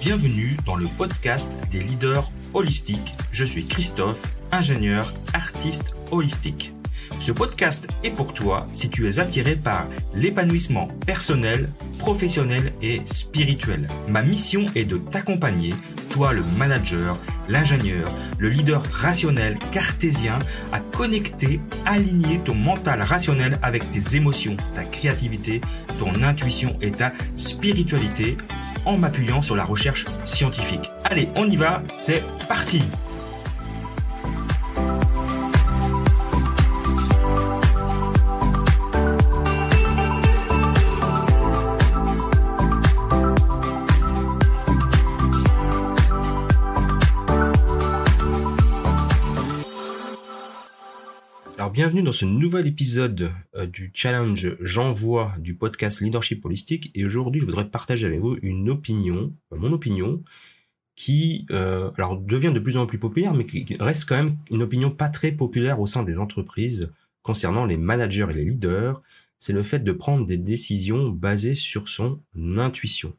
Bienvenue dans le podcast des leaders holistiques. Je suis Christophe, ingénieur, artiste holistique. Ce podcast est pour toi si tu es attiré par l'épanouissement personnel, professionnel et spirituel. Ma mission est de t'accompagner, toi le manager, l'ingénieur, le leader rationnel, cartésien, à connecter, aligner ton mental rationnel avec tes émotions, ta créativité, ton intuition et ta spiritualité en m'appuyant sur la recherche scientifique. Allez, on y va, c'est parti! Alors bienvenue dans ce nouvel épisode du challenge J'envoie du podcast Leadership Holistique, et aujourd'hui je voudrais partager avec vous mon opinion qui alors devient de plus en plus populaire, mais qui reste quand même une opinion pas très populaire au sein des entreprises concernant les managers et les leaders. C'est le fait de prendre des décisions basées sur son intuition.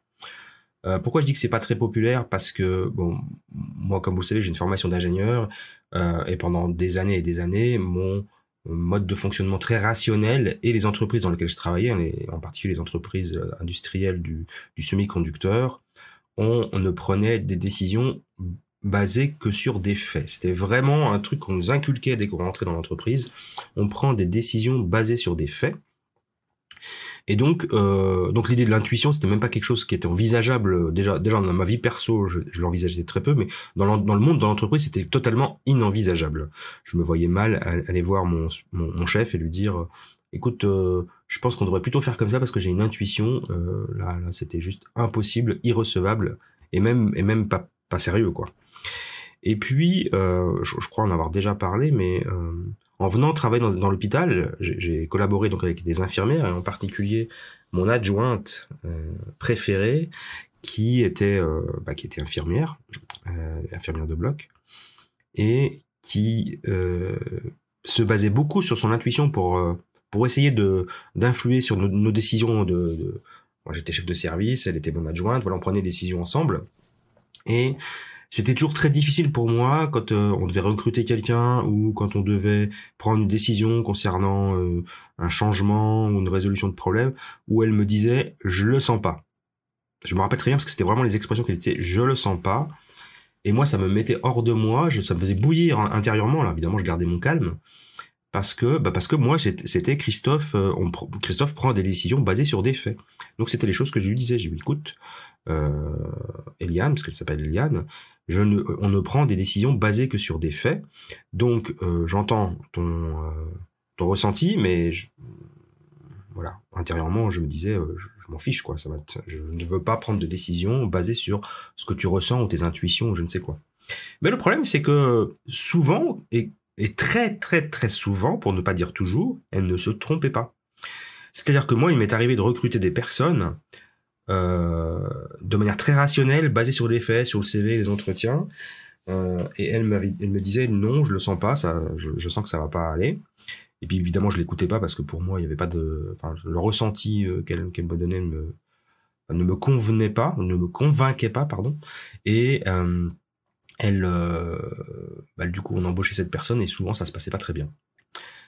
Pourquoi je dis que c'est pas très populaire? Parce que bon, moi comme vous le savez, j'ai une formation d'ingénieur et pendant des années et des années, mon mode de fonctionnement très rationnel et les entreprises dans lesquelles je travaillais, en particulier les entreprises industrielles du semi-conducteur, on ne prenait des décisions basées que sur des faits. C'était vraiment un truc qu'on nous inculquait dès qu'on rentrait dans l'entreprise. On prend des décisions basées sur des faits. Et donc l'idée de l'intuition, c'était même pas quelque chose qui était envisageable. Déjà dans ma vie perso, je l'envisageais très peu, mais dans le monde de l'entreprise, c'était totalement inenvisageable. Je me voyais mal aller voir mon chef et lui dire écoute, je pense qu'on devrait plutôt faire comme ça parce que j'ai une intuition. Là, c'était juste impossible, irrecevable et même pas sérieux, quoi. Et puis, je crois en avoir déjà parlé, mais en venant travailler dans l'hôpital, j'ai collaboré donc avec des infirmières, et en particulier mon adjointe préférée, qui était infirmière de bloc, et qui se basait beaucoup sur son intuition pour essayer d'influer sur nos décisions. Moi, j'étais chef de service, elle était mon adjointe, voilà, on prenait des décisions ensemble, et c'était toujours très difficile pour moi quand on devait recruter quelqu'un ou quand on devait prendre une décision concernant un changement ou une résolution de problème, où elle me disait « je le sens pas ». Je me rappelle très bien parce que c'était vraiment les expressions qu'elle disait « je le sens pas ». Et moi, ça me mettait hors de moi, ça me faisait bouillir intérieurement. Là, évidemment, je gardais mon calme parce que moi, c'était Christophe. Christophe prend des décisions basées sur des faits. Donc, c'était les choses que je lui disais. Je lui dis, écoute, Eliane, parce qu'elle s'appelle Eliane, on ne prend des décisions basées que sur des faits. Donc, j'entends ton ressenti, mais voilà, intérieurement, je me disais, je m'en fiche, quoi. Je ne veux pas prendre de décisions basées sur ce que tu ressens ou tes intuitions ou je ne sais quoi. Mais le problème, c'est que souvent, et très très très souvent, pour ne pas dire toujours, elle ne se trompait pas. C'est-à-dire que moi, il m'est arrivé de recruter des personnes de manière très rationnelle, basée sur les faits, sur le CV, les entretiens, et elle me disait non, je le sens pas, je sens que ça va pas aller. Et puis évidemment, je l'écoutais pas parce que pour moi, il y avait pas le ressenti qu'elle me donnait ne me convenait pas, ne me convainquait pas, pardon. Et du coup, on embauchait cette personne et souvent, ça se passait pas très bien.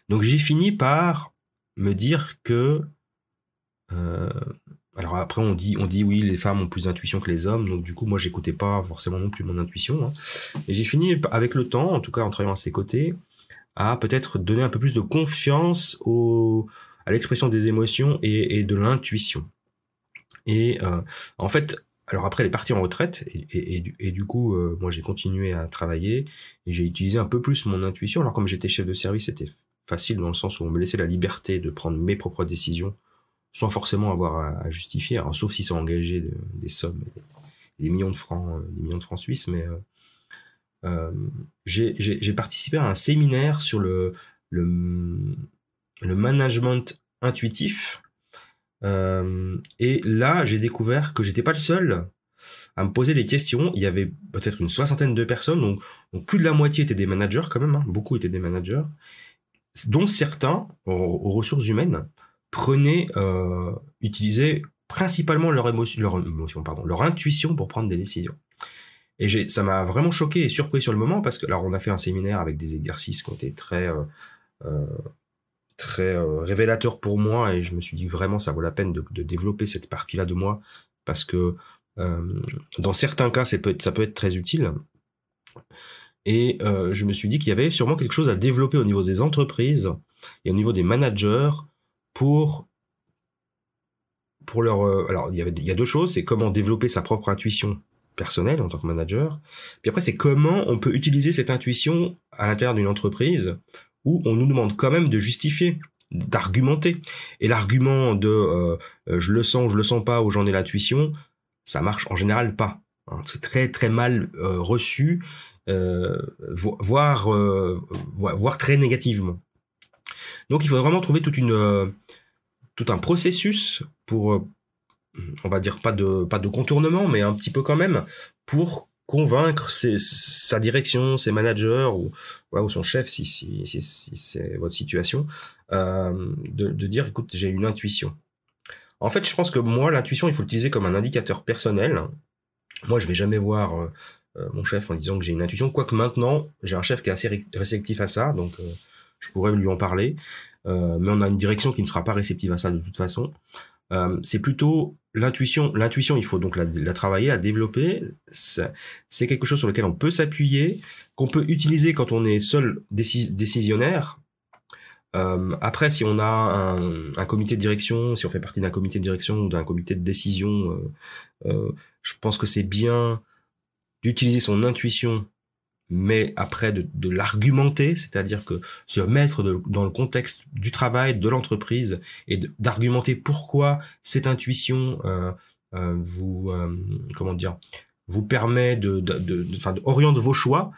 Donc j'ai fini par me dire que alors après on dit oui, les femmes ont plus d'intuition que les hommes, donc du coup moi j'écoutais pas forcément non plus mon intuition, hein. Et j'ai fini avec le temps, en tout cas en travaillant à ses côtés, à peut-être donner un peu plus de confiance à l'expression des émotions et de l'intuition. Et en fait, alors après elle est partie en retraite et du coup moi j'ai continué à travailler et j'ai utilisé un peu plus mon intuition. Alors comme j'étais chef de service, c'était facile dans le sens où on me laissait la liberté de prendre mes propres décisions sans forcément avoir à justifier, alors, sauf si ça engageait des sommes, des millions de francs suisses, mais j'ai participé à un séminaire sur le management intuitif, et là j'ai découvert que j'étais pas le seul à me poser des questions. Il y avait peut-être une 60aine de personnes, donc plus de la moitié étaient des managers quand même, hein, beaucoup étaient des managers, dont certains aux ressources humaines utilisaient principalement leur intuition pour prendre des décisions. Et ça m'a vraiment choqué et surpris sur le moment parce que, alors, on a fait un séminaire avec des exercices qui ont été très révélateurs pour moi, et je me suis dit vraiment ça vaut la peine de développer cette partie-là de moi parce que dans certains cas ça peut être très utile. Et je me suis dit qu'il y avait sûrement quelque chose à développer au niveau des entreprises et au niveau des managers pour leur... alors, il y a deux choses, c'est comment développer sa propre intuition personnelle en tant que manager, puis après, c'est comment on peut utiliser cette intuition à l'intérieur d'une entreprise où on nous demande quand même de justifier, d'argumenter. Et l'argument de je le sens ou je le sens pas, ou j'en ai l'intuition, ça marche en général pas. Hein. C'est très très mal reçu, voire très négativement. Donc il faut vraiment trouver tout un processus pour, on va dire pas de contournement, mais un petit peu quand même, pour convaincre sa direction, ses managers ou son chef si c'est votre situation, de dire écoute, j'ai une intuition. En fait, je pense que moi, l'intuition, il faut l'utiliser comme un indicateur personnel. Moi, je vais jamais voir mon chef en disant que j'ai une intuition, quoique maintenant, j'ai un chef qui est assez réceptif à ça, donc je pourrais lui en parler, mais on a une direction qui ne sera pas réceptive à ça de toute façon. C'est plutôt l'intuition. L'intuition, il faut donc la travailler, la développer. C'est quelque chose sur lequel on peut s'appuyer, qu'on peut utiliser quand on est seul décisionnaire. Après, si on a un comité de direction, si on fait partie d'un comité de direction ou d'un comité de décision, je pense que c'est bien d'utiliser son intuition, mais après de l'argumenter, c'est-à-dire que se mettre dans le contexte du travail, de l'entreprise, et d'argumenter pourquoi cette intuition vous permet oriente vos choix.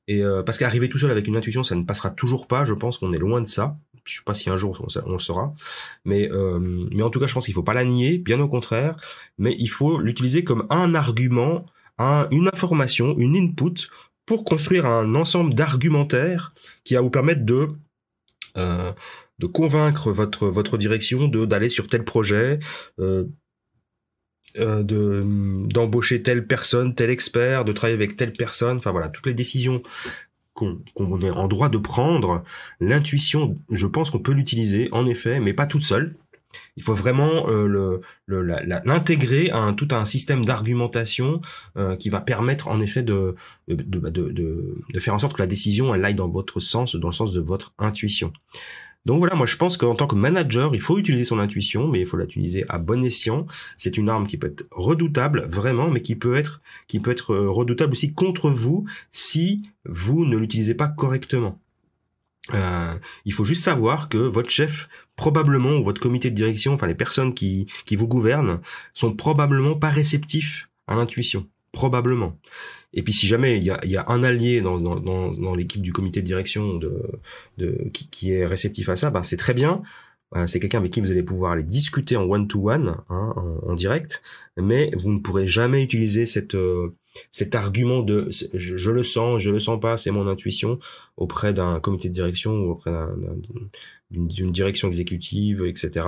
Et parce qu'arriver tout seul avec une intuition, ça ne passera toujours pas. Je pense qu'on est loin de ça. Je sais pas si un jour on le saura, mais en tout cas, je pense qu'il faut pas la nier, bien au contraire, mais il faut l'utiliser comme un argument, une information, une input, pour construire un ensemble d'argumentaires qui va vous permettre de convaincre votre direction d'aller sur tel projet, d'embaucher telle personne, tel expert, de travailler avec telle personne, enfin voilà, toutes les décisions qu'on est en droit de prendre. L'intuition, je pense qu'on peut l'utiliser, en effet, mais pas toute seule. Il faut vraiment l'intégrer à tout un système d'argumentation qui va permettre en effet de faire en sorte que la décision elle aille dans votre sens, dans le sens de votre intuition. Donc voilà, moi je pense qu'en tant que manager, il faut utiliser son intuition, mais il faut l'utiliser à bon escient. C'est une arme qui peut être redoutable, vraiment, mais qui peut être redoutable aussi contre vous si vous ne l'utilisez pas correctement. Il faut juste savoir que votre chef, probablement, ou votre comité de direction, enfin les personnes qui vous gouvernent, sont probablement pas réceptifs à l'intuition. Probablement. Et puis si jamais il y a un allié dans l'équipe du comité de direction qui est réceptif à ça, ben c'est très bien. C'est quelqu'un avec qui vous allez pouvoir aller discuter en one-to-one, en direct, mais vous ne pourrez jamais utiliser cet argument de je le sens pas, c'est mon intuition, auprès d'un comité de direction ou auprès d'une direction exécutive, etc.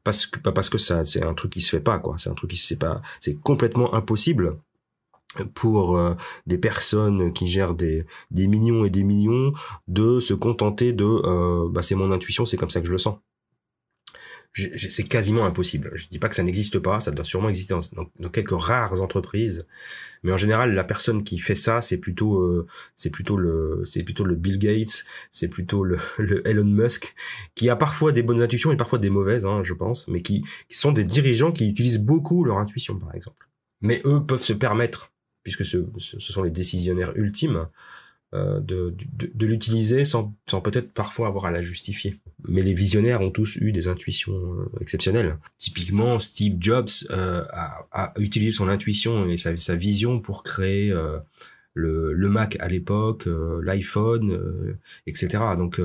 Parce que ça, c'est un truc qui se fait pas, quoi. C'est un truc qui se fait pas. C'est complètement impossible pour des personnes qui gèrent des millions et des millions de se contenter de c'est mon intuition, c'est comme ça que je le sens. C'est quasiment impossible. Je dis pas que ça n'existe pas, ça doit sûrement exister dans quelques rares entreprises, mais en général la personne qui fait ça, c'est plutôt le Bill Gates, c'est plutôt le Elon Musk, qui a parfois des bonnes intuitions et parfois des mauvaises, je pense, mais qui sont des dirigeants qui utilisent beaucoup leur intuition, par exemple. Mais eux peuvent se permettre, puisque ce sont les décisionnaires ultimes, de l'utiliser sans peut-être parfois avoir à la justifier. Mais les visionnaires ont tous eu des intuitions exceptionnelles. Typiquement, Steve Jobs a utilisé son intuition et sa vision pour créer le Mac à l'époque, l'iPhone, etc. Donc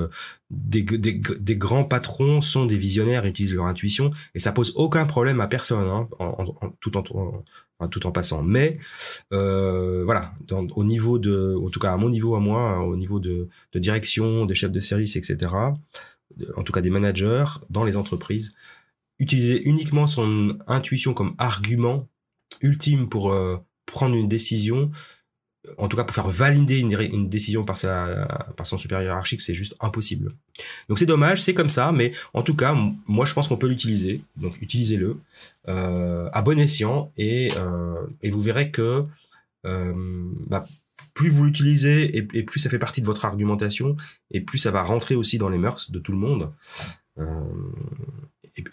des grands patrons sont des visionnaires et utilisent leur intuition, et ça pose aucun problème à personne, tout en passant. Mais voilà, au niveau en tout cas à mon niveau à moi, au niveau de direction, des chefs de service, etc., en tout cas des managers dans les entreprises, utiliser uniquement son intuition comme argument ultime pour prendre une décision, en tout cas pour faire valider une décision par son supérieur hiérarchique, c'est juste impossible. Donc c'est dommage, c'est comme ça, mais en tout cas, moi je pense qu'on peut l'utiliser, donc utilisez-le à bon escient, et vous verrez que plus vous l'utilisez et plus ça fait partie de votre argumentation, et plus ça va rentrer aussi dans les mœurs de tout le monde,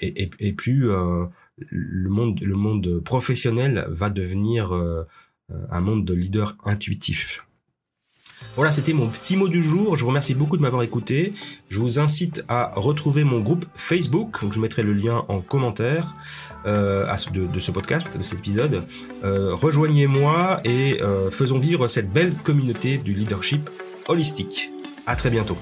et plus le monde professionnel va devenir un monde de leader intuitif. Voilà, c'était mon petit mot du jour. Je vous remercie beaucoup de m'avoir écouté. Je vous incite à retrouver mon groupe Facebook. Donc je mettrai le lien en commentaire de ce podcast, de cet épisode. Rejoignez-moi et faisons vivre cette belle communauté du leadership holistique. À très bientôt.